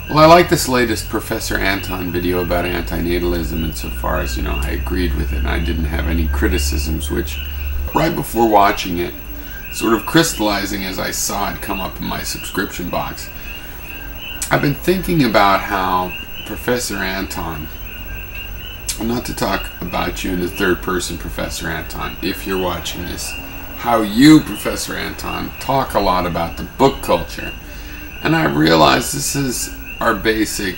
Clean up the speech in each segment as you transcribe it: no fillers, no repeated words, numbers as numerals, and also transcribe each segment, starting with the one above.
Well, I like this latest Professor Anton video about antinatalism insofar as, I agreed with it and I didn't have any criticisms, which right before watching it, sort of crystallizing as I saw it come up in my subscription box, I've been thinking about how Professor Anton, not to talk about you in the third person, Professor Anton, if you're watching this, how you, Professor Anton, talk a lot about the book culture. And I realize this is our basic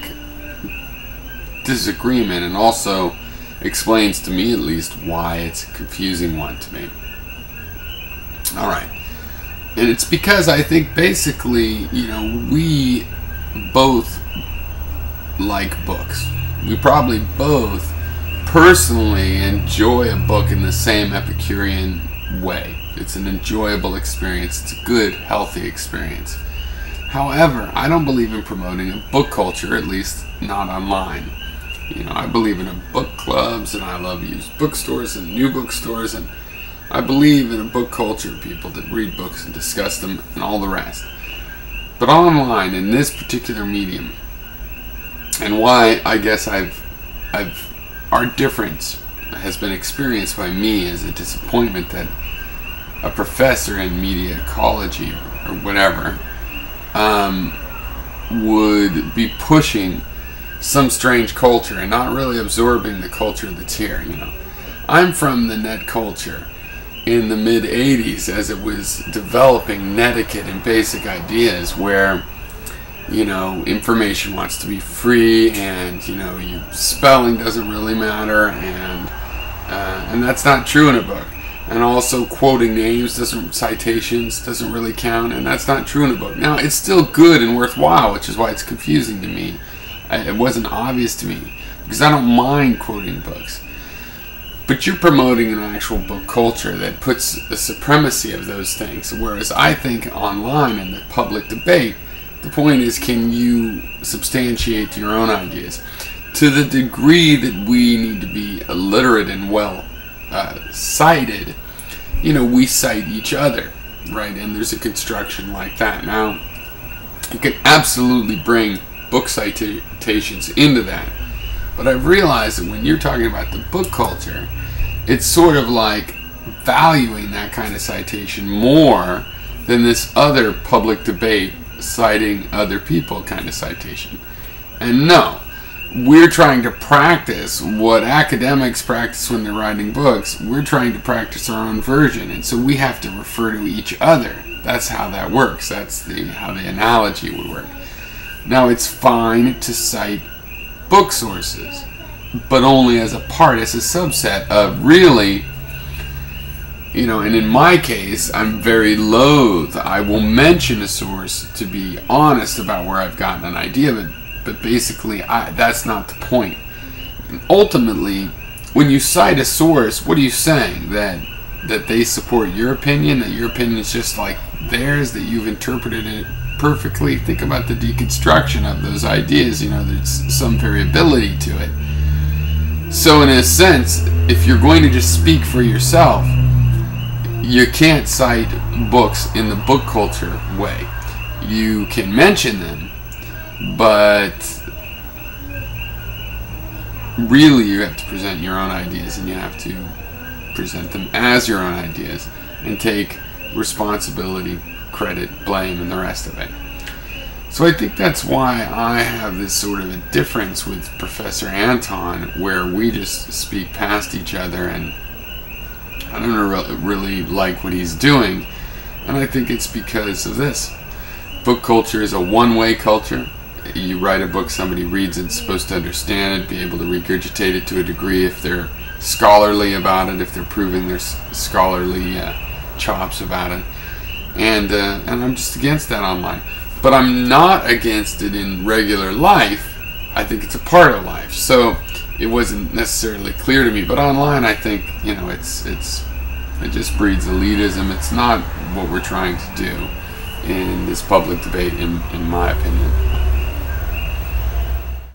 disagreement, and also explains to me at least why it's a confusing one to me. Alright. And it's because I think basically, we both like books. We probably both personally enjoy a book in the same Epicurean way. It's an enjoyable experience. It's a good, healthy experience. However, I don't believe in promoting a book culture, at least not online. I believe in book clubs, and I love used bookstores and new bookstores, and I believe in a book culture, people that read books and discuss them and all the rest. But online, in this particular medium, and why I guess our difference has been experienced by me as a disappointment that a professor in media ecology or whatever would be pushing some strange culture and not really absorbing the culture that's here. I'm from the net culture in the mid 80s as it was developing netiquette and basic ideas where information wants to be free, and spelling doesn't really matter, and that's not true in a book. And also quoting names, citations doesn't really count, and that's not true in a book. Now, it's still good and worthwhile, which is why it's confusing to me. It wasn't obvious to me, because I don't mind quoting books. But you're promoting an actual book culture that puts the supremacy of those things, whereas I think online in the public debate, the point is, can you substantiate your own ideas? To the degree that we need to be illiterate and well cited, we cite each other, right? And there's a construction like that. Now, you can absolutely bring book citations into that, but I've realized that when you're talking about the book culture, it's sort of like valuing that kind of citation more than this other public debate citing other people kind of citation. And no, we're trying to practice what academics practice when they're writing books. We're trying to practice our own version, and so we have to refer to each other. That's how that works. That's how the analogy would work. Now, it's fine to cite book sources, but only as a part, as a subset of really, and in my case, I'm very loath. I will mention a source to be honest about where I've gotten an idea, but basically, that's not the point. And ultimately, when you cite a source, what are you saying? That they support your opinion, that your opinion is just like theirs, that you've interpreted it perfectly? Think about the deconstruction of those ideas. There's some variability to it. So in a sense, if you're going to just speak for yourself, you can't cite books in the book culture way. You can mention them, but really you have to present your own ideas, and you have to present them as your own ideas and take responsibility, credit, blame, and the rest of it. So I think that's why I have this sort of a difference with Professor Anton, where we just speak past each other, and I don't really like what he's doing. And I think it's because of this. Book culture is a one-way culture. You write a book, somebody reads it, supposed to understand it, be able to regurgitate it to a degree if they're scholarly about it, if they're proving their scholarly chops about it. And I'm just against that online. But I'm not against it in regular life. I think it's a part of life. So it wasn't necessarily clear to me. But online, I think, it just breeds elitism. It's not what we're trying to do in this public debate, in my opinion.